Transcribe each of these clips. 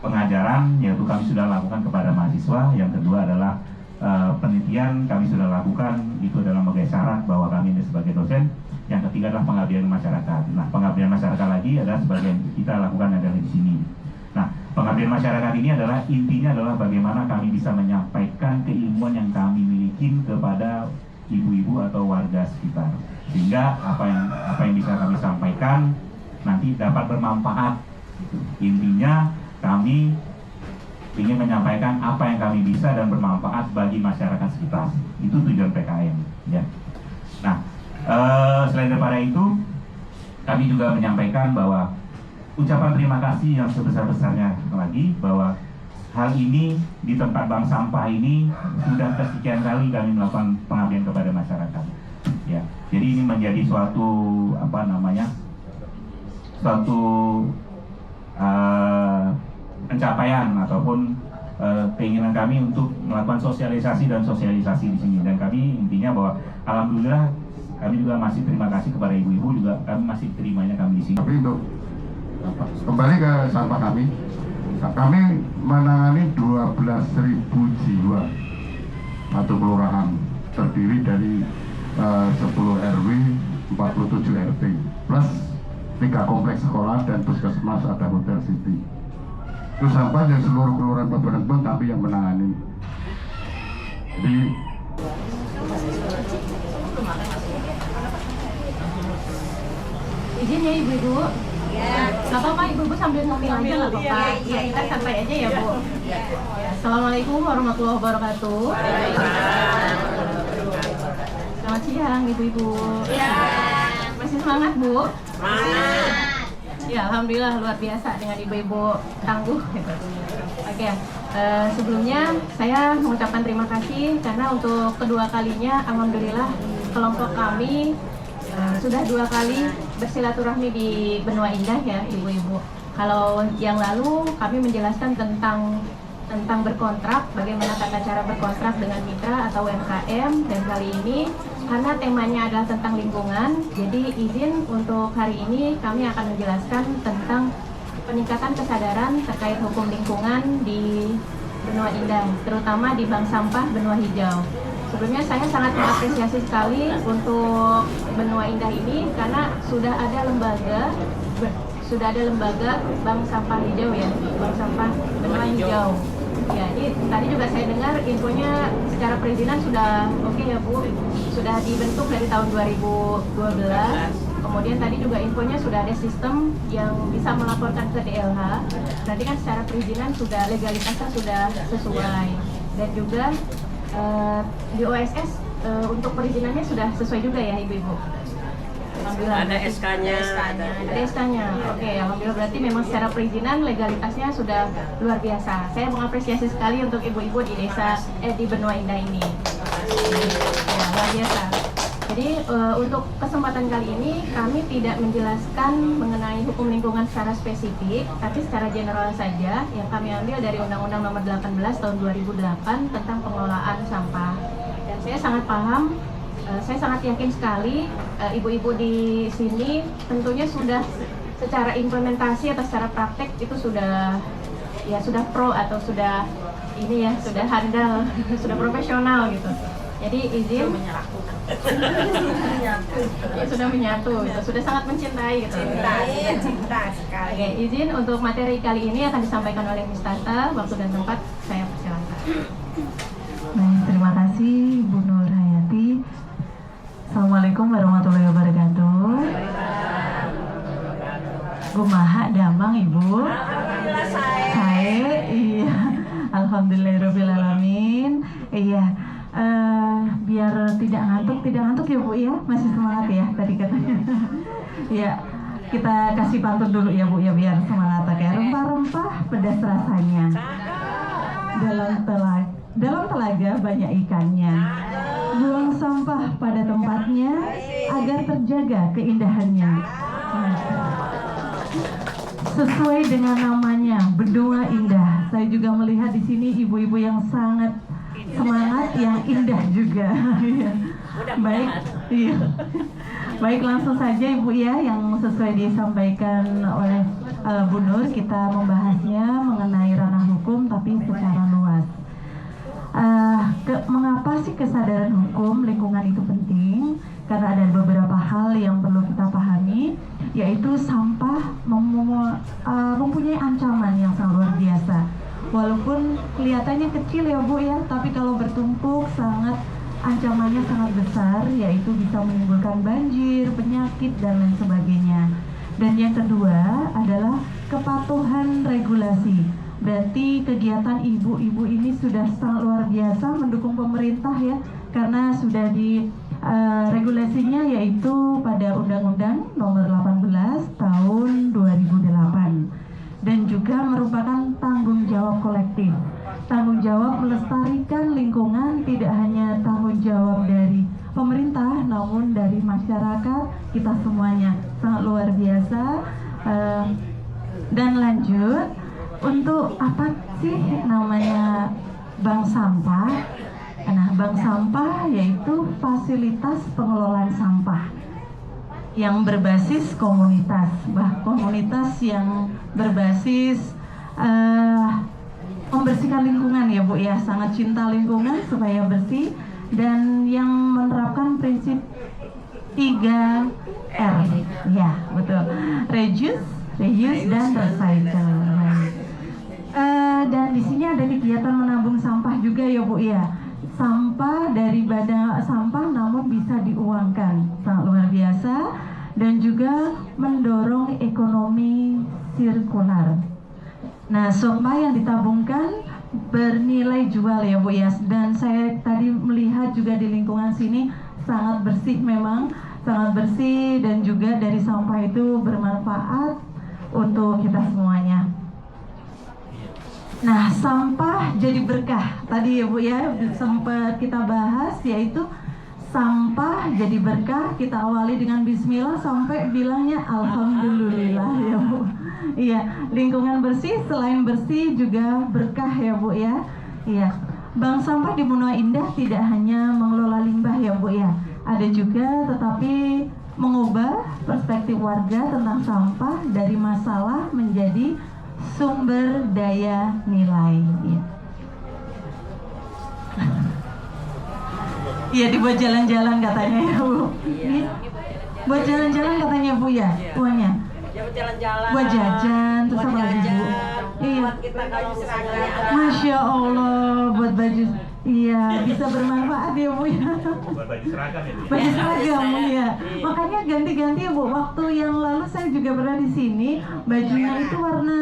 pengajaran, yaitu kami sudah lakukan kepada mahasiswa. Yang kedua adalah penelitian kami sudah lakukan, itu adalah sebagai syarat bahwa kami ini sebagai dosen. Yang ketiga adalah pengabdian masyarakat. Nah, pengabdian masyarakat lagi adalah sebagian kita lakukan adalah di sini. Nah, pengabdian masyarakat ini adalah intinya adalah bagaimana kami bisa menyampaikan keilmuan yang kami miliki kepada ibu-ibu atau warga sekitar, sehingga apa yang bisa kami sampaikan nanti dapat bermanfaat. Intinya kami ingin menyampaikan apa yang kami bisa dan bermanfaat bagi masyarakat sekitar. Itu tujuan PKM, ya. Nah, selain daripada itu, kami juga menyampaikan bahwa ucapan terima kasih yang sebesar-besarnya lagi, bahwa hal ini di tempat bank sampah ini sudah kesekian kali kami melakukan pengabdian kepada masyarakat. Ya, jadi ini menjadi suatu pencapaian ataupun keinginan kami untuk melakukan sosialisasi di sini. Dan kami intinya bahwa alhamdulillah kami juga masih terima kasih kepada ibu-ibu, juga kami masih terimanya kami di sini. Tapi untuk kembali ke sampah kami menangani 12.000 jiwa satu kelurahan, terdiri dari 10 RW, 47 RT, plus 3 kompleks sekolah dan puskesmas, ada hotel city. Itu sampah yang seluruh kelurahan Pabean kami yang menangani. Jadi izin ya ibu-ibu. Ya. Gak apa-apa ibu-ibu sambil ngopi aja nggak apa-apa. Ya, kita santai aja ya Bu. Ya. Assalamualaikum warahmatullahi wabarakatuh. Selamat siang ibu-ibu. Ya. Masih semangat Bu? Semangat. Ya, alhamdulillah luar biasa dengan ibu-ibu tangguh. Gitu. Oke. Sebelumnya saya mengucapkan terima kasih karena untuk kedua kalinya alhamdulillah kelompok kami sudah 2 kali bersilaturahmi di Benua Indah ya ibu-ibu. Kalau yang lalu kami menjelaskan tentang berkontrak, bagaimana tata cara berkontrak dengan mitra atau UMKM, dan kali ini karena temanya adalah tentang lingkungan, jadi izin untuk hari ini kami akan menjelaskan tentang peningkatan kesadaran terkait hukum lingkungan di Benua Indah, terutama di Bank Sampah Benua Hijau. Sebelumnya saya sangat mengapresiasi sekali untuk Benua Indah ini karena sudah ada lembaga Bank Sampah Hijau ya, Bank Sampah Benua Hijau. Ya, ini tadi juga saya dengar infonya secara perizinan sudah oke ya Bu, sudah dibentuk dari tahun 2012. Kemudian tadi juga infonya sudah ada sistem yang bisa melaporkan ke DLH. Berarti kan secara perizinan sudah, legalitasnya sudah sesuai. Dan juga di OSS untuk perizinannya sudah sesuai juga ya ibu-ibu. Alhamdulillah. Ada SK-nya. Ada SK-nya. Oke, alhamdulillah berarti memang secara perizinan legalitasnya sudah luar biasa. Saya mengapresiasi sekali untuk ibu-ibu di desa di Benua Indah ini. Ya, luar biasa. Jadi untuk kesempatan kali ini kami tidak menjelaskan mengenai hukum lingkungan secara spesifik, tapi secara general saja yang kami ambil dari Undang-Undang Nomor 18 Tahun 2008 tentang pengelolaan sampah. Dan saya sangat paham, saya sangat yakin sekali ibu-ibu di sini tentunya sudah secara implementasi atau secara praktek itu sudah pro atau sudah handal, sudah profesional gitu. Jadi izin sudah menyatu, gitu. Sudah sangat mencintai gitu. Cinta sekali. Oke, izin untuk materi kali ini akan disampaikan oleh Miss Tata. Waktu dan tempat saya persilakan. Baik, terima kasih Bu Nur Hayati. Assalamualaikum warahmatullahi wabarakatuh. Kumaha damang Ibu? Alhamdulillah Saya, iya. Alhamdulillahirobbilalamin. Iya. Biar tidak ngantuk ya Bu ya, masih semangat ya tadi katanya. Ya, kita kasih pantun dulu ya Bu ya biar semangat ya. Rempah-rempah pedas rasanya. Dalam telaga banyak ikannya. Buang sampah pada tempatnya agar terjaga keindahannya. Sesuai dengan namanya, Benua Indah. Saya juga melihat di sini ibu-ibu yang sangat semangat, yang indah juga. Baik, iya. Baik, langsung saja Ibu ya, yang sesuai disampaikan oleh Bu Nur, kita membahasnya mengenai mengapa sih kesadaran hukum lingkungan itu penting? Karena ada beberapa hal yang perlu kita pahami, yaitu sampah mempunyai ancaman yang sangat luar biasa. Walaupun kelihatannya kecil ya Bu ya, tapi kalau bertumpuk ancamannya sangat besar, yaitu bisa menimbulkan banjir, penyakit, dan lain sebagainya. Dan yang kedua adalah kepatuhan regulasi. Berarti kegiatan ibu-ibu ini sudah sangat luar biasa mendukung pemerintah ya, karena sudah di regulasinya yaitu pada Undang-Undang Nomor 18 Tahun 2008, dan juga merupakan tanggung jawab kolektif. Tanggung jawab melestarikan lingkungan tidak hanya tanggung jawab dari pemerintah, namun dari masyarakat kita semuanya. Sangat luar biasa. Dan lanjut, untuk apa sih namanya bank sampah? Nah, bank sampah yaitu fasilitas pengelolaan sampah yang berbasis komunitas, komunitas yang berbasis membersihkan lingkungan ya Bu ya, sangat cinta lingkungan supaya bersih, dan yang menerapkan prinsip 3R ya, betul, reuse dan recycle. Dan di sini ada kegiatan menabung sampah juga ya Bu ya, sampah daripada sampah namun bisa diuangkan, sangat luar biasa, dan juga mendorong ekonomi sirkular. Nah, sampah yang ditabungkan bernilai jual ya Bu ya, dan saya tadi melihat juga di lingkungan sini sangat bersih, memang sangat bersih, dan juga dari sampah itu bermanfaat untuk kita semuanya. Nah, sampah jadi berkah tadi ya Bu ya, sempat kita bahas, yaitu sampah jadi berkah. Kita awali dengan bismillah sampai bilangnya alhamdulillah ya Bu. Iya, lingkungan bersih, selain bersih juga berkah ya Bu ya. Iya, bank sampah di Benua Indah tidak hanya mengelola limbah ya Bu ya, ada juga tetapi mengubah perspektif warga tentang sampah dari masalah menjadi sumber daya nilai. Iya, dibuat jalan-jalan katanya ya Bu. Buat jalan-jalan katanya Bu ya, uangnya. Ya buat jalan-jalan. Buat jajan, terus apa lagi Bu? Iya. Buat kita kalau misalnya ada. Masya Allah, buat baju. Iya, bisa bermanfaat ya Bu ya. Buat baju seragam ya. Baju seragam ya. Makanya ganti-ganti ya Bu. Waktu yang lalu saya juga pernah di sini, bajunya itu warna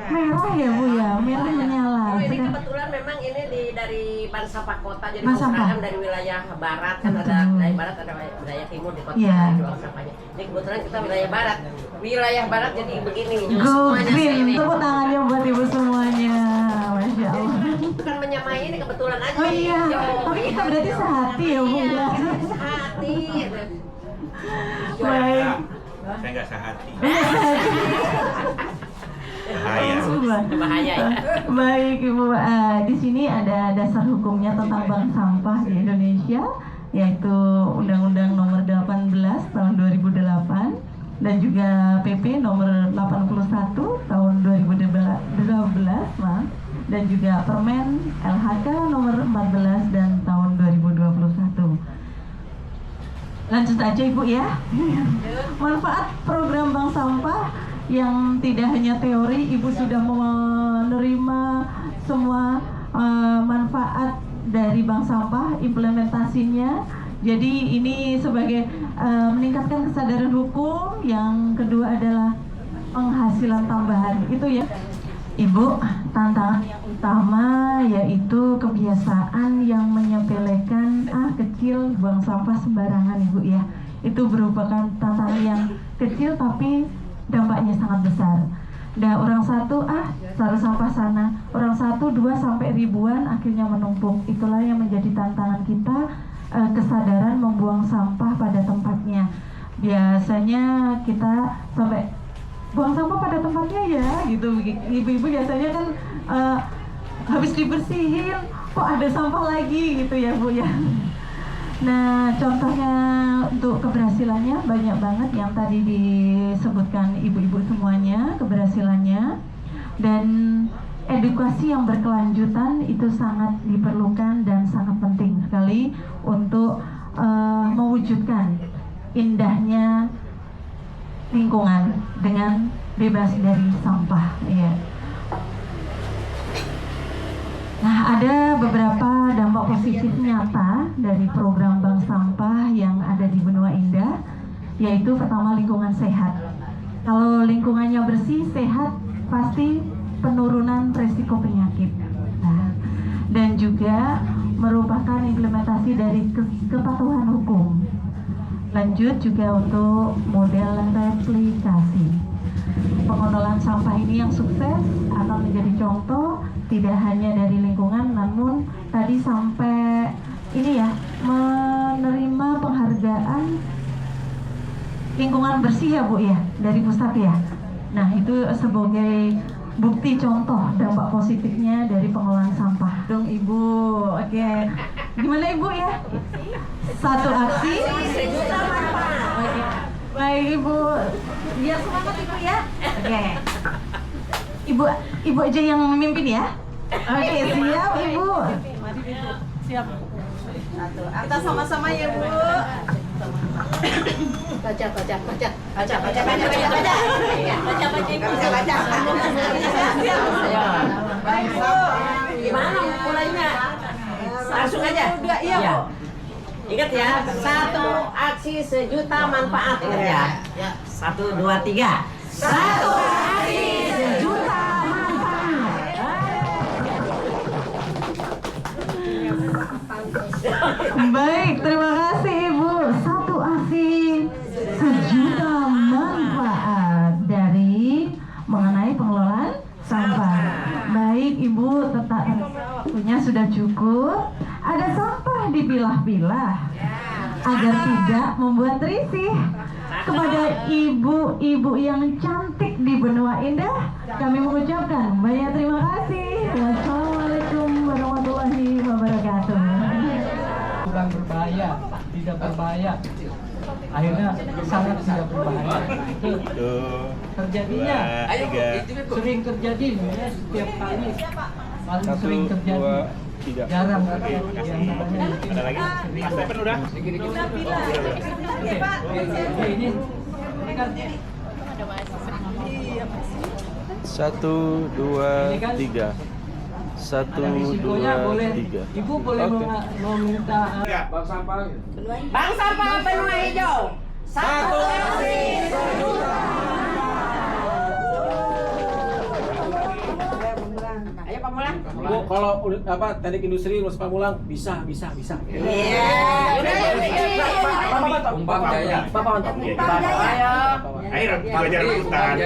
merah ya Bu ya, merah menyala. Oh, ini kebetulan memang ini dari Bank Sampah Kota, jadi Bank Sampah. seragam dari wilayah barat, kan Betul. ada wilayah barat, ada wilayah timur di kota Iya. di Bank Sampahnya. Ini kebetulan kita wilayah barat. Wilayah barat jadi begini. Go Semuanya green, sini. tepuk tangannya buat ibu semuanya. Masya Allah. Bukan menyamai, ini kebetulan aja. Oh iya, tapi kita berarti sehati ya Bu ya. Hati. Baik. Saya nggak sehati. Bahaya. Bahaya ya. Baik Ibu, di sini ada dasar hukumnya tentang bank sampah di Indonesia, yaitu Undang-Undang Nomor 18 Tahun 2008 dan juga PP Nomor 81 Tahun 2012, dan juga Permen LHK Nomor 14 dan Tahun 2021. Lanjut aja Ibu ya. Manfaat program bank sampah yang tidak hanya teori, Ibu sudah menerima semua manfaat dari bank sampah, implementasinya. Jadi ini sebagai meningkatkan kesadaran hukum. Yang kedua adalah penghasilan tambahan. Itu ya Ibu, tantangan yang utama yaitu kebiasaan yang menyepelekan kecil, buang sampah sembarangan Ibu ya. Itu merupakan tantangan yang kecil tapi dampaknya sangat besar. Nah, orang satu taruh sampah sana, orang satu 2 sampai ribuan akhirnya menumpuk. Itulah yang menjadi tantangan kita, kesadaran membuang sampah pada tempatnya. Biasanya kita sampai buang sampah pada tempatnya ya gitu. Ibu-ibu biasanya kan habis dibersihin kok ada sampah lagi gitu ya Bu ya. Nah, contohnya untuk keberhasilannya banyak banget yang tadi disebutkan ibu-ibu semuanya, keberhasilannya. Dan edukasi yang berkelanjutan itu sangat diperlukan dan sangat penting sekali untuk mewujudkan indahnya lingkungan dengan bebas dari sampah. Ya. Nah, ada beberapa dampak positif nyata dari program Bank Sampah yang ada di Benua Indah, yaitu pertama lingkungan sehat. Kalau lingkungannya bersih, sehat, pasti penurunan resiko penyakit. Nah, dan juga merupakan implementasi dari kepatuhan hukum. Lanjut juga untuk model replikasi. Pengelolaan sampah ini yang sukses akan menjadi contoh tidak hanya dari lingkungan, namun tadi sampai ini ya, menerima penghargaan lingkungan bersih ya Bu ya, dari pusat ya. Nah, itu sebagai bukti contoh dampak positifnya dari pengelolaan sampah. Dong Ibu, oke. Gimana Ibu ya? Satu aksi sejuta manfaat. Oke. Baik Ibu, biar semangat Ibu ya. Oke. Ibu aja yang memimpin ya. Oke, siap Ibu. Mari Ibu, siap. Satu. Kita sama-sama ya Bu. Baca. Baik Bu. Gimana mulainya? Langsung aja. Iya Bu. Ingat ya, satu aksi sejuta manfaat. Ingat ya. 1, 2, 3. Satu aksi sejuta manfaat. Baik, terima kasih Ibu. Satu aksi sejuta manfaat dari mengenai pengelolaan sampah. Baik Ibu, tetap waktunya sudah cukup. Ada sampah dipilah-pilah agar tidak membuat risih. Kepada ibu-ibu yang cantik di Benua Indah, kami mengucapkan banyak terima kasih. Wassalamualaikum warahmatullahi wabarakatuh. Kurang berbahaya, tidak berbahaya. Akhirnya sangat tidak berbahaya. Itu terjadinya sering terjadi ya, setiap kali paling sering terjadi. Jarang Ada lagi? Mas Stepen udah? Ini kan 1, 2, 3. 1, 2, 3. Ibu boleh meminta Bank Sampah Benua Hijau. Satu aksi sejuta. Ayo Pamulang. Bu, kalau teknik industri Mas Pamulang bisa. Iya. Umpam Jaya. Ayo. Ayo, belajar hutan.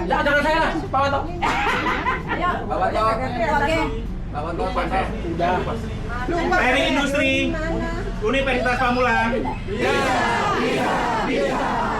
Jangan saya lah, Pak Wanto. Ayo. Pak Wanto. Oke. Pak Wanto, udah. Teknik industri Universitas Pamulang. Bisa.